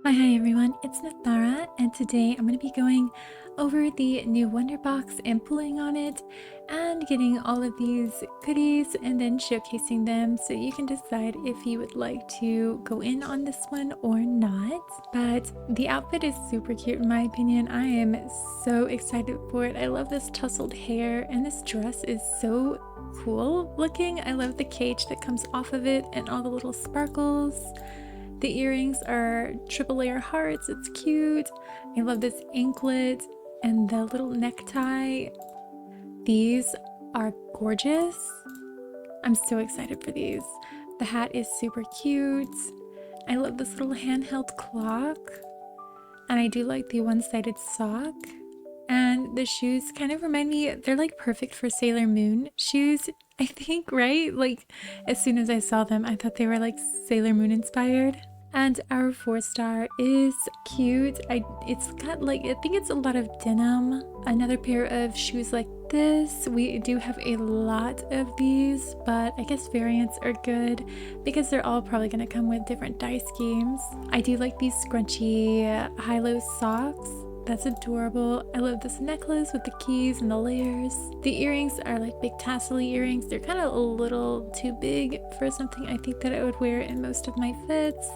Hi everyone, it's Nathara, and today I'm going to be going over the new Wonder Box and pulling on it and getting all of these goodies and then showcasing them so you can decide if you would like to go in on this one or not. But the outfit is super cute in my opinion. I am so excited for it. I love this tousled hair and this dress is so cool looking. I love the cage that comes off of it and all the little sparkles. The earrings are triple layer hearts. It's cute. I love this anklet and the little necktie. These are gorgeous. I'm so excited for these. The hat is super cute. I love this little handheld clock. And I do like the one-sided sock. And the shoes kind of remind me, they're like perfect for Sailor Moon shoes, I think, right? Like as soon as I saw them, I thought they were like Sailor Moon inspired. And our 4-star is cute. It's got like, I think it's a lot of denim. Another pair of shoes like this. We do have a lot of these, but I guess variants are good because they're all probably going to come with different dye schemes. I do like these scrunchy high-low socks. That's adorable. I love this necklace with the keys and the layers. The earrings are like big tassel-y earrings. They're kind of a little too big for something I think that I would wear in most of my fits.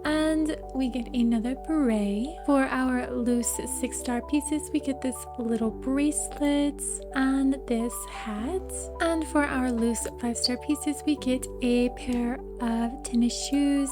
And we get another beret. For our loose 6-star pieces, we get this little bracelet and this hat. And for our loose 5-star pieces, we get a pair of tennis shoes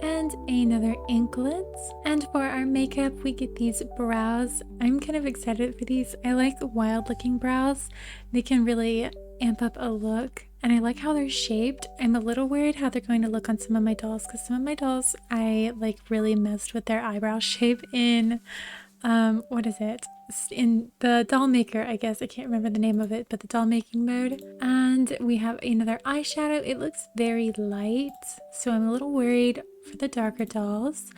and another anklet. And for our makeup, we get these brows. I'm kind of excited for these. I like wild looking brows. They can really amp up a look, and I like how they're shaped. I'm a little worried how they're going to look on some of my dolls, because some of my dolls I like really messed with their eyebrow shape in what is it, in the doll maker, I guess. I can't remember the name of it, but the doll making mode. And we have another eyeshadow. It looks very light, so I'm a little worried for the darker dolls.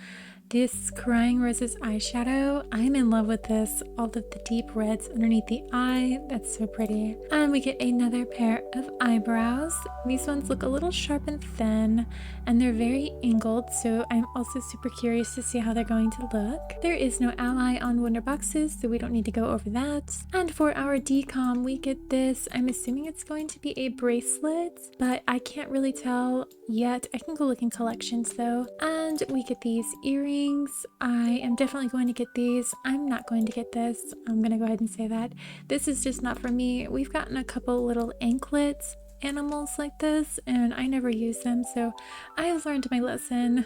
This Crying Roses eyeshadow, I'm in love with this. All of the deep reds underneath the eye, that's so pretty. And we get another pair of eyebrows. These ones look a little sharp and thin, and they're very angled, so I'm also super curious to see how they're going to look. There is no ally on Wonder Boxes, so we don't need to go over that. And for our decom, we get this. I'm assuming it's going to be a bracelet, but I can't really tell yet. I can go look in collections though. And we get these earrings. I am definitely going to get these. I'm not going to get this. I'm gonna go ahead and say that. This is just not for me. We've gotten a couple little anklets animals like this, and I never use them, so I have learned my lesson.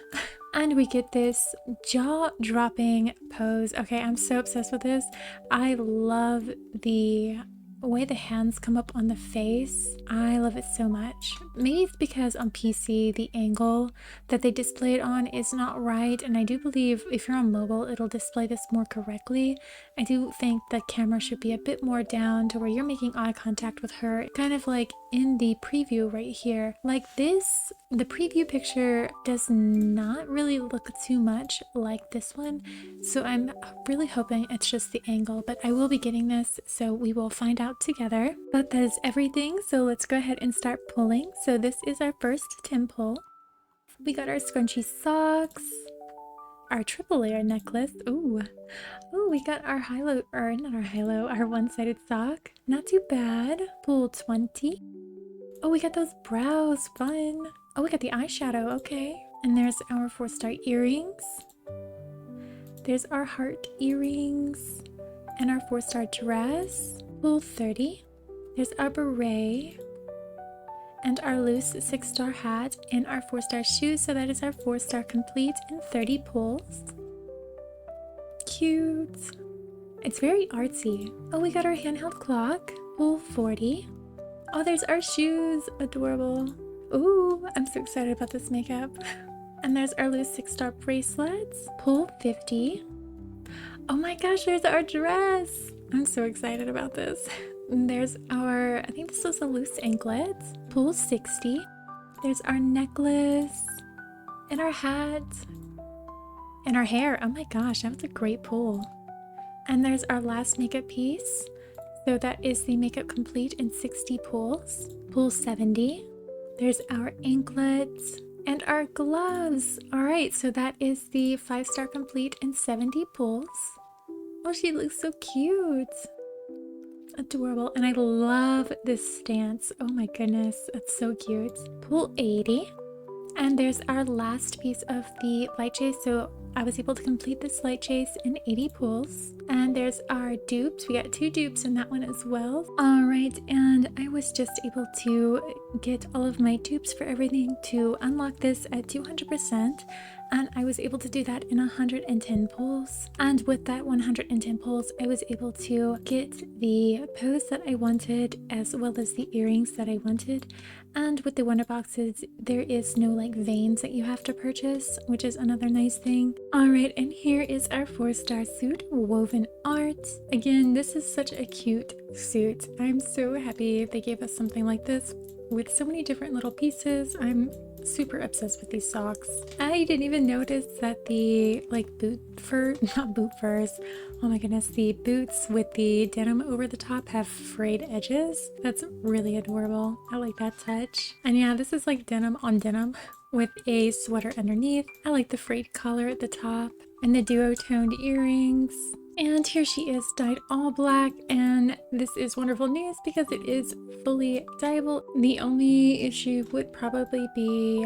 And we get this jaw-dropping pose. Okay, I'm so obsessed with this. I love the way the hands come up on the face. I love it so much. Maybe it's because on PC the angle that they display it on is not right, and I do believe if you're on mobile it'll display this more correctly. I do think the camera should be a bit more down to where you're making eye contact with her, kind of like in the preview right here. Like this, the preview picture does not really look too much like this one, so I'm really hoping it's just the angle, but I will be getting this, so we will find out together. But that is everything, so let's go ahead and start pulling. So this is our first Tim pull. We got our scrunchy socks, our triple layer necklace. Ooh, we got our high-low, or not our high-low, our one-sided sock. Not too bad. Pull 20. Oh, we got those brows. Fun. Oh, we got the eyeshadow. Okay. And there's our 4-star earrings. There's our heart earrings and our 4-star dress. Pull 30. There's our beret and our loose 6-star hat and our 4-star shoes. So that is our 4-star complete in 30 pulls. Cute. It's very artsy. Oh, we got our handheld clock. Pull 40. Oh, there's our shoes. Adorable. Ooh, I'm so excited about this makeup. And there's our loose 6-star bracelets. Pull 50. Oh my gosh, there's our dress. I'm so excited about this. And there's our, I think this was a loose anklet. Pull 60. There's our necklace and our hat and our hair. Oh my gosh, that was a great pull. And there's our last makeup piece. So that is the makeup complete in 60 pulls. Pull 70. There's our anklets And our gloves. All right, so that is the 5-star complete and 70 pulls. Oh, she looks so cute. Adorable. And I love this stance. Oh my goodness, that's so cute. Pull 80. And there's our last piece of the Lightchase. So I was able to complete this Lightchase in 80 pulls. And there's our dupes. We got 2 dupes in that one as well. All right, and I was just able to get all of my dupes for everything to unlock this at 200%. And I was able to do that in 110 pulls. And with that 110 pulls, I was able to get the pose that I wanted as well as the earrings that I wanted. And with the wonder boxes, there is no like veins that you have to purchase, which is another nice thing. All right, and here is our 4-star suit, woven art. Again, this is such a cute suit. I'm so happy they gave us something like this with so many different little pieces. I'm super obsessed with these socks. I didn't even notice that the like not boot furs, oh my goodness, the boots with the denim over the top have frayed edges. That's really adorable. I like that touch. And yeah, this is like denim on denim with a sweater underneath. I like the frayed collar at the top and the duo-toned earrings. And here she is, dyed all black, and this is wonderful news because it is fully dyeable. The only issue would probably be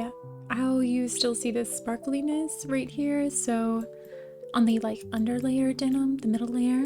how you still see this sparkliness right here, so on the like underlayer denim, the middle layer,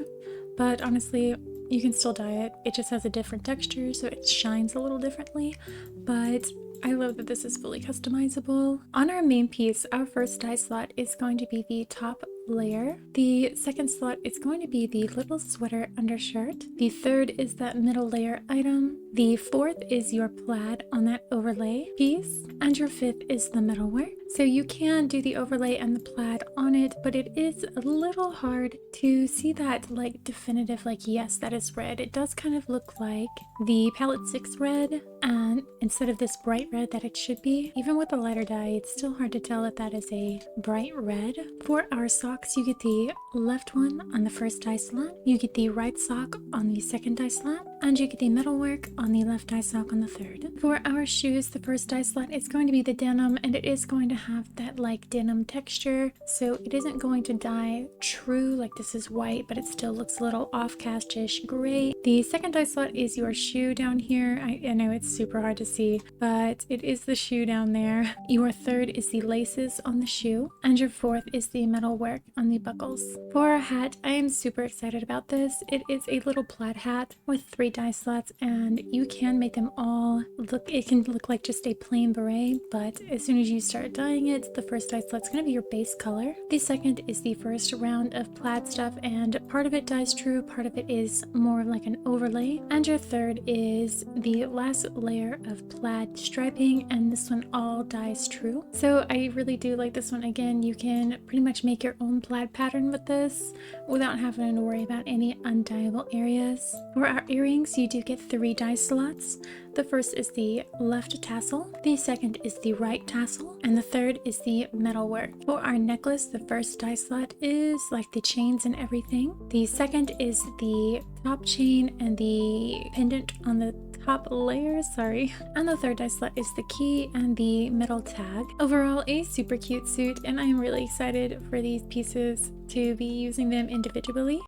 but honestly you can still dye it. It just has a different texture, so it shines a little differently, but I love that this is fully customizable. On our main piece, our first dye slot is going to be the top layer. The second slot is going to be the little sweater undershirt. The third is that middle layer item. The fourth is your plaid on that overlay piece. And your fifth is the metalwork. So you can do the overlay and the plaid on it, but it is a little hard to see that like definitive, like yes, that is red. It does kind of look like the palette 6 red, and instead of this bright red that it should be. Even with the lighter dye, it's still hard to tell that that is a bright red. For our socks, you get the left one on the first dye slot, you get the right sock on the second dye slot, and you get the metalwork on the left dye sock on the third. For our shoes, the first dye slot is going to be the denim, and it is going to have that like denim texture, so it isn't going to dye true like this is white, but it still looks a little off castish gray. The second dye slot is your shoe down here. I know it's super hard to see, but it is the shoe down there. Your third is the laces on the shoe, and your fourth is the metalwork on the buckles. For our hat, I am super excited about this. It is a little plaid hat with 3 dye slots, and you can make them all look, it can look like just a plain beret, but as soon as you start dyeing it, the first dye slot's going to be your base color. The second is the first round of plaid stuff, and part of it dyes true, part of it is more like an overlay, and your third is the last layer of plaid striping, and this one all dyes true. So I really do like this one. Again, you can pretty much make your own plaid pattern with this without having to worry about any undyeable areas. For our earrings, you do get 3 dye slots. The first is the left tassel, the second is the right tassel, and the third is the metalwork. For our necklace, the first dye slot is like the chains and everything. The second is the top chain and the pendant on the top layer, sorry. And the third dye slot is the key and the metal tag. Overall, a super cute suit, and I'm really excited for these pieces to be using them individually.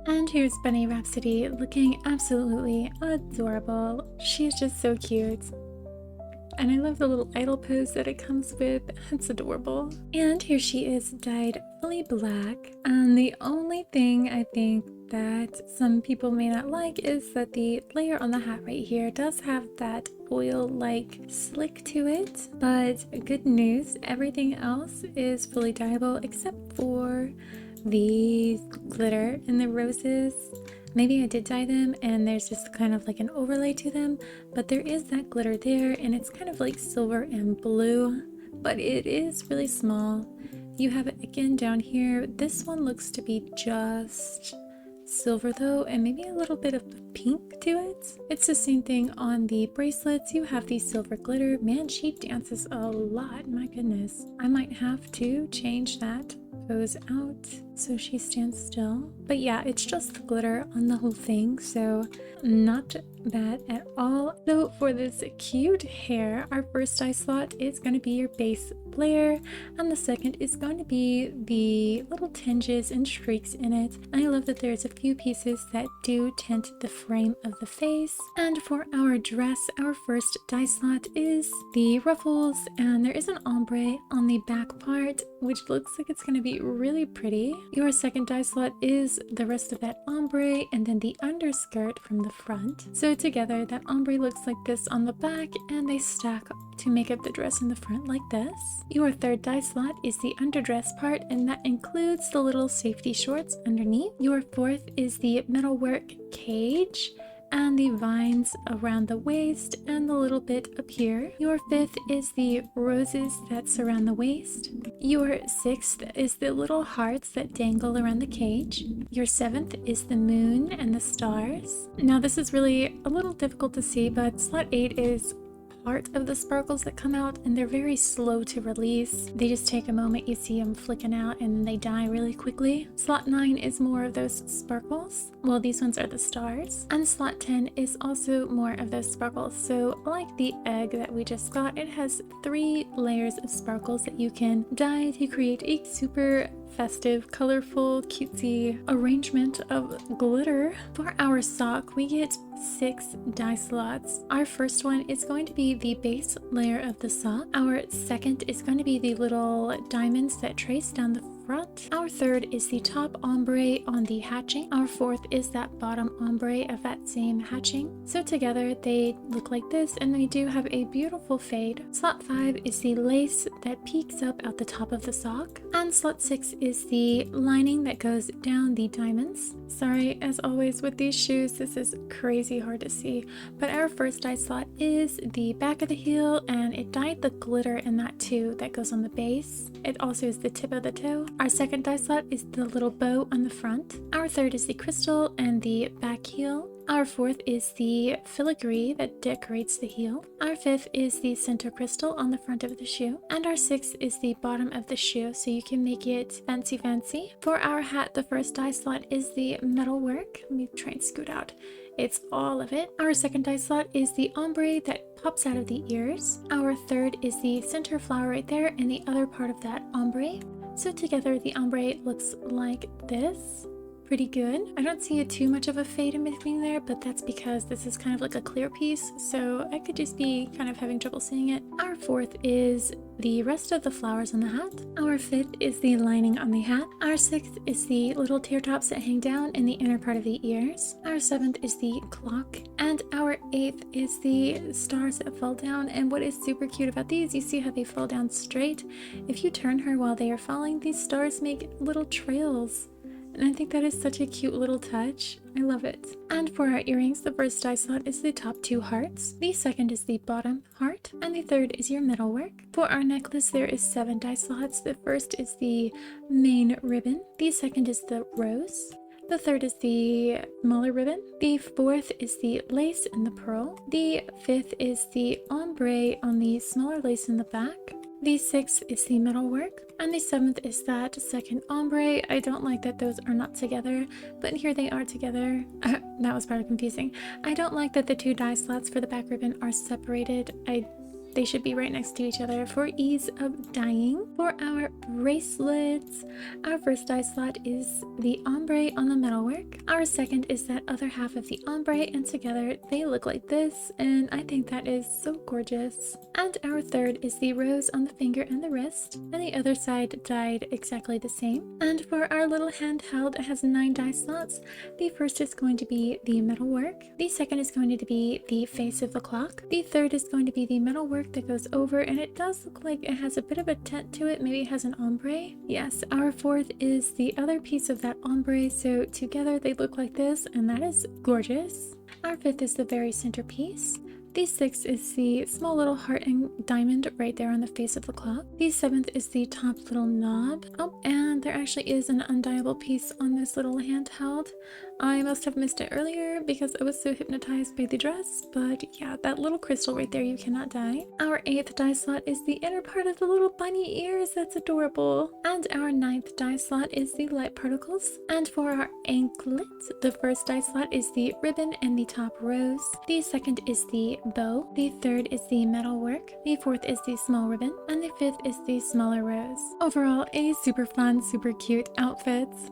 And here's Bunny Rhapsody looking absolutely adorable. She is just so cute. And I love the little idol pose that it comes with. It's adorable. And here she is dyed fully black. And the only thing I think that some people may not like is that the layer on the hat right here does have that oil-like slick to it. But good news, everything else is fully dyeable except for the glitter and the roses. Maybe I did dye them and there's just kind of like an overlay to them, but there is that glitter there and it's kind of like silver and blue, but it is really small. You have it again down here. This one looks to be just silver though, and maybe a little bit of pink to it. It's the same thing on the bracelets. You have the silver glitter. Man, she dances a lot. My goodness. I might have to change that. Goes out so she stands still. But yeah, it's just the glitter on the whole thing, so not bad at all. So for this cute hair, our first dye slot is going to be your base layer, and the second is going to be the little tinges and streaks in it. And I love that there's a few pieces that do tint the frame of the face. And for our dress, our first dye slot is the ruffles, and there is an ombre on the back part, which looks like it's going to be really pretty. Your second dye slot is the rest of that ombre, and then the underskirt from the front. So together that ombre looks like this on the back, and they stack to make up the dress in the front like this. Your third dye slot is the underdress part, and that includes the little safety shorts underneath. Your fourth is the metalwork cage and the vines around the waist and the little bit up here. Your fifth is the roses that surround the waist. Your sixth is the little hearts that dangle around the cage. Your seventh is the moon and the stars. Now this is really a little difficult to see, but slot 8 is part of the sparkles that come out, and they're very slow to release. They just take a moment, you see them flicking out, and they die really quickly. Slot 9 is more of those sparkles. Well, these ones are the stars. And slot 10 is also more of those sparkles. So like the egg that we just got, it has 3 layers of sparkles that you can dye to create a super festive, colorful, cutesy arrangement of glitter. For our sock, we get 6 dye slots. Our first one is going to be the base layer of the sock. Our second is going to be the little diamonds that trace down the front. Our third is the top ombre on the hatching. Our fourth is that bottom ombre of that same hatching. So together they look like this, and they do have a beautiful fade. Slot 5 is the lace that peeks up at the top of the sock, and slot 6 is the lining that goes down the diamonds. Sorry, as always with these shoes, this is crazy hard to see, but our first dye slot is the back of the heel, and it dyed the glitter in that too that goes on the base. It also is the tip of the toe. Our second dye slot is the little bow on the front. Our third is the crystal and the back heel. Our fourth is the filigree that decorates the heel. Our fifth is the center crystal on the front of the shoe. And our sixth is the bottom of the shoe, so you can make it fancy. For our hat, the first dye slot is the metal work. Let me try and scoot out. It's all of it. Our second dye slot is the ombre that pops out of the ears. Our third is the center flower right there and the other part of that ombre. So together the ombre looks like this. Pretty good. I don't see too much of a fade in between there, but that's because this is kind of like a clear piece, so I could just be kind of having trouble seeing it. Our fourth is the rest of the flowers on the hat. Our fifth is the lining on the hat. Our sixth is the little tear tops that hang down in the inner part of the ears. Our seventh is the clock. And our eighth is the stars that fall down. And what is super cute about these, you see how they fall down straight? If you turn her while they are falling, these stars make little trails. And I think that is such a cute little touch. I love it. And for our earrings, the first dye slot is the top 2 hearts. The second is the bottom heart. And the third is your metal work. For our necklace, there is 7 dye slots. The first is the main ribbon. The second is the rose. The third is the smaller ribbon. The fourth is the lace and the pearl. The fifth is the ombre on the smaller lace in the back. The sixth is the metal work. And the seventh is that second ombre. I don't like that those are not together, but here they are together. That was probably confusing. I don't like that the 2 dye slots for the back ribbon are separated. They should be right next to each other for ease of dyeing. For our bracelets, our first dye slot is the ombre on the metalwork. Our second is that other half of the ombre, and together they look like this, and I think that is so gorgeous. And our third is the rose on the finger and the wrist, and the other side dyed exactly the same. And for our little handheld, it has 9 dye slots. The first is going to be the metalwork. The second is going to be the face of the clock. The third is going to be the metalwork that goes over, and it does look like it has a bit of a tint to it. Maybe it has an ombre. Yes, our fourth is the other piece of that ombre, so together they look like this, and that is gorgeous. Our fifth is the very center piece. The 6th is the small little heart and diamond right there on the face of the clock. The 7th is the top little knob. Oh, and there actually is an undyeable piece on this little handheld. I must have missed it earlier because I was so hypnotized by the dress, but yeah, that little crystal right there you cannot dye. Our 8th dye slot is the inner part of the little bunny ears. That's adorable. And our 9th dye slot is the light particles. And for our anklet, the 1st dye slot is the ribbon and the top rose. The 2nd is the bow. The 3rd is the metal work. The 4th is the small ribbon. And the 5th is the smaller rose. Overall, a super fun, super cute outfits.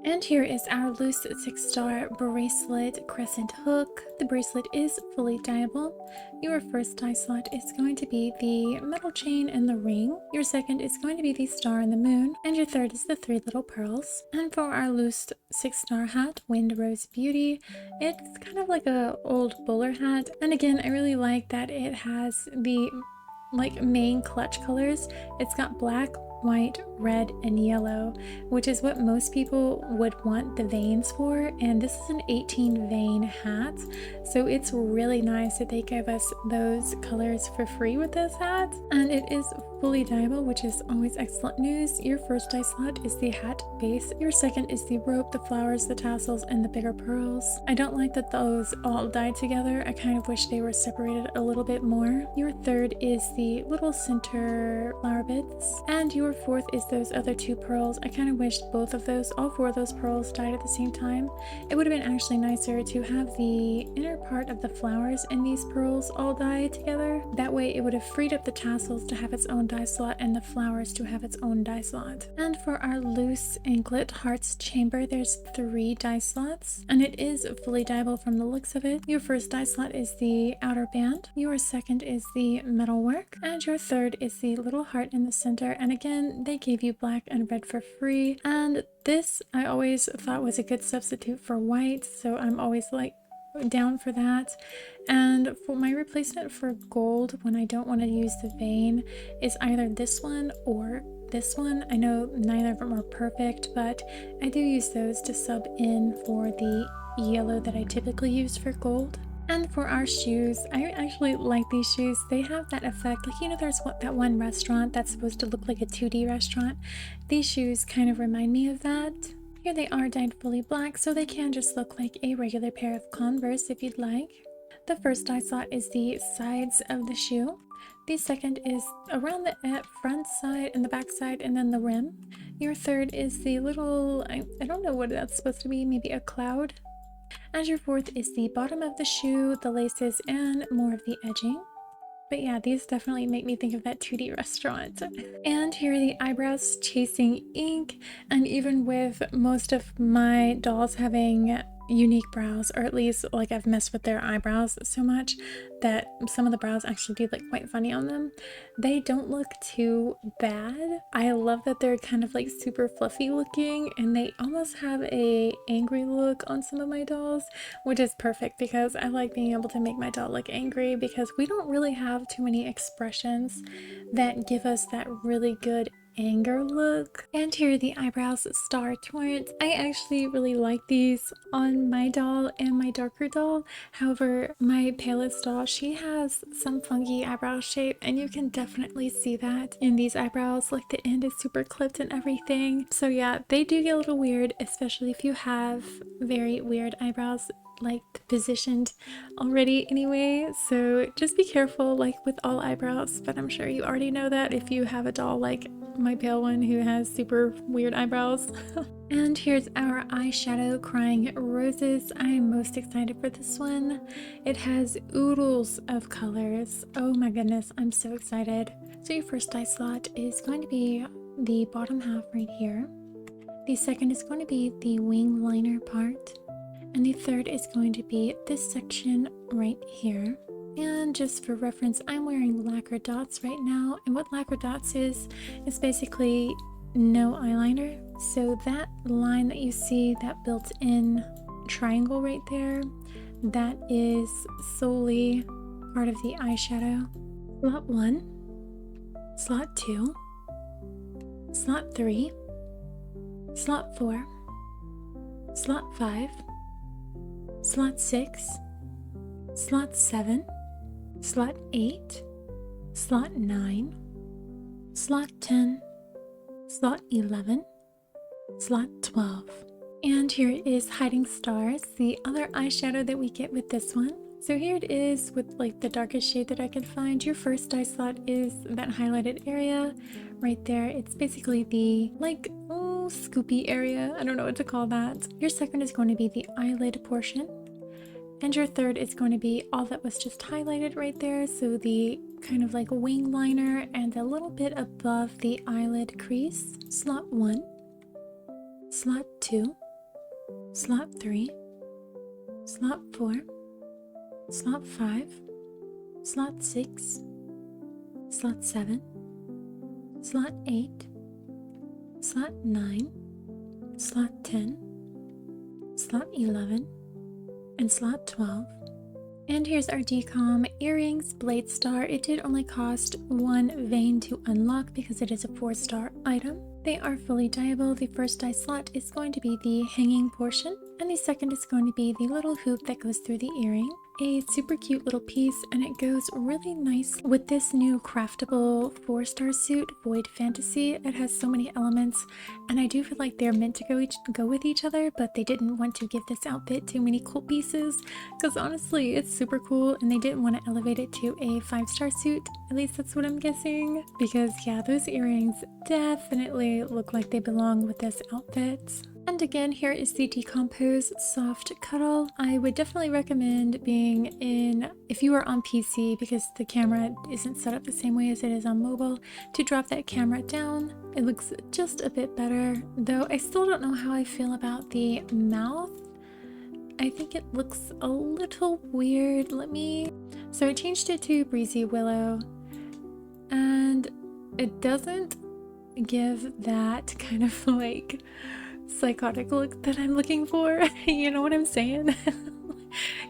And here is our loose 6-star bracelet Crescent Hook. The bracelet is fully dyeable. Your 1st dye slot is going to be the metal chain and the ring. Your 2nd is going to be the star and the moon. And your 3rd is the 3 little pearls. And for our loose 6-star hat, Wind Rose Beauty, it's kind of like a old bowler hat. And again, I really like that it has the main clutch colors. It's got black, white, red, and yellow, which is what most people would want the veins for, and this is an 18 vein hat, so it's really nice that they gave us those colors for free with this hat. And it is fully dyeable, which is always excellent news. Your 1st dye slot is the hat base. Your 2nd is the rope, the flowers, the tassels, and the bigger pearls. I don't like that those all dyed together. I kind of wish they were separated a little bit more. Your 3rd is the little center flower bits, and your 4th is those other 2 pearls. I kind of wished both of those, all 4 of those pearls dyed at the same time. It would have been actually nicer to have the inner part of the flowers and these pearls all dye together. That way it would have freed up the tassels to have its own dye slot and the flowers to have its own dye slot. And for our loose anklet Heart's Chamber, there's 3 dye slots, and it is fully dyeable from the looks of it. Your 1st dye slot is the outer band. Your 2nd is the metal work, and your 3rd is the little heart in the center. And again, they gave you black and red for free, and this I always thought was a good substitute for white, so I'm always down for that. And for my replacement for gold, when I don't want to use the vein, is either this one or this one. I know neither of them are perfect, but I do use those to sub in for the yellow that I typically use for gold. And for our shoes, I actually like these shoes. They have that effect, there's that one restaurant that's supposed to look like a 2D restaurant. These shoes kind of remind me of that. Here they are dyed fully black, so they can just look like a regular pair of Converse if you'd like. The 1st dye slot is the sides of the shoe. The 2nd is around the front side and the back side, and then the rim. Your 3rd is the little, I don't know what that's supposed to be, maybe a cloud. And your 4th is the bottom of the shoe, the laces, and more of the edging. But yeah, these definitely make me think of that 2D restaurant. And here are the eyebrows chasing ink, and even with most of my dolls having unique brows, or at least I've messed with their eyebrows so much that some of the brows actually do look quite funny on them, they don't look too bad. I love that they're kind of super fluffy looking, and they almost have a angry look on some of my dolls, which is perfect because I like being able to make my doll look angry, because we don't really have too many expressions that give us that really good anger look. And here are the eyebrows Star Torrent. I actually really like these on my doll and my darker doll. However, my palest doll, she has some funky eyebrow shape, and you can definitely see that in these eyebrows. The end is super clipped and everything. So yeah, they do get a little weird, especially if you have very weird eyebrows positioned already anyway, so just be careful with all eyebrows, but I'm sure you already know that if you have a doll like my pale one who has super weird eyebrows. And here's our eyeshadow Crying Roses. I am most excited for this one. It has oodles of colors. Oh my goodness, I'm so excited. So your 1st dye slot is going to be the bottom half right here. The 2nd is going to be the wing liner part. And the 3rd is going to be this section right here. And just for reference, I'm wearing lacquer dots right now. And what lacquer dots is basically no eyeliner. So that line that you see, that built-in triangle right there, that is solely part of the eyeshadow. Slot 1, slot 2, slot 3, slot 4, slot 5, slot 6, slot 7, slot 8, slot 9, slot 10, slot 11, slot 12. And here is Hiding Stars, the other eyeshadow that we get with this one. So here it is with like the darkest shade that I could find. Your first eye slot is that highlighted area right there. It's basically the like scoopy area. I don't know what to call that. Your second is going to be the eyelid portion. And your third is going to be all that was just highlighted right there. So the kind of like wing liner and a little bit above the eyelid crease. Slot 1, slot 2, slot 3, slot 4, slot 5, slot 6, slot 7, slot 8, slot 9, slot 10, slot 11, and slot 12. And here's our decom earrings blade star. It did only cost 1 vein to unlock because it is a 4-star item. They are fully dyeable. The first eye slot is going to be the hanging portion, and the second is going to be the little hoop that goes through the earring. A super cute little piece, and it goes really nice with this new craftable 4-star suit, Void Fantasy. It has so many elements, and I do feel like they're meant to go with each other, but they didn't want to give this outfit too many cool pieces because honestly it's super cool, and they didn't want to elevate it to a 5-star suit. At least that's what I'm guessing, because yeah, those earrings definitely look like they belong with this outfit. And again, here is the Decompose Soft Cuddle. I would definitely recommend being in, if you are on PC, because the camera isn't set up the same way as it is on mobile, to drop that camera down. It looks just a bit better, though I still don't know how I feel about the mouth. I think it looks a little weird. So I changed it to Breezy Willow, and it doesn't give that kind of like psychotic look that I'm looking for. You know what I'm saying?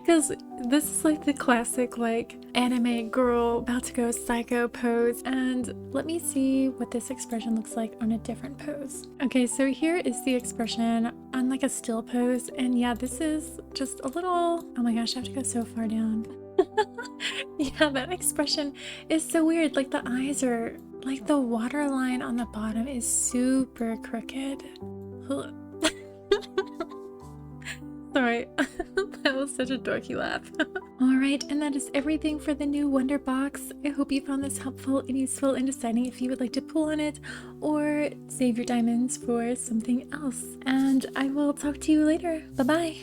Because this is like the classic like anime girl about to go psycho pose, and let me see what this expression looks like on a different pose. Okay, so here is the expression on like a still pose, and yeah, this is just a little, oh my gosh, I have to go so far down. Yeah, that expression is so weird. Like the eyes are like, the waterline on the bottom is super crooked. Sorry, that was such a dorky laugh. Alright, and that is everything for the new Wonder Box. I hope you found this helpful and useful in deciding if you would like to pull on it or save your diamonds for something else. And I will talk to you later. Bye-bye!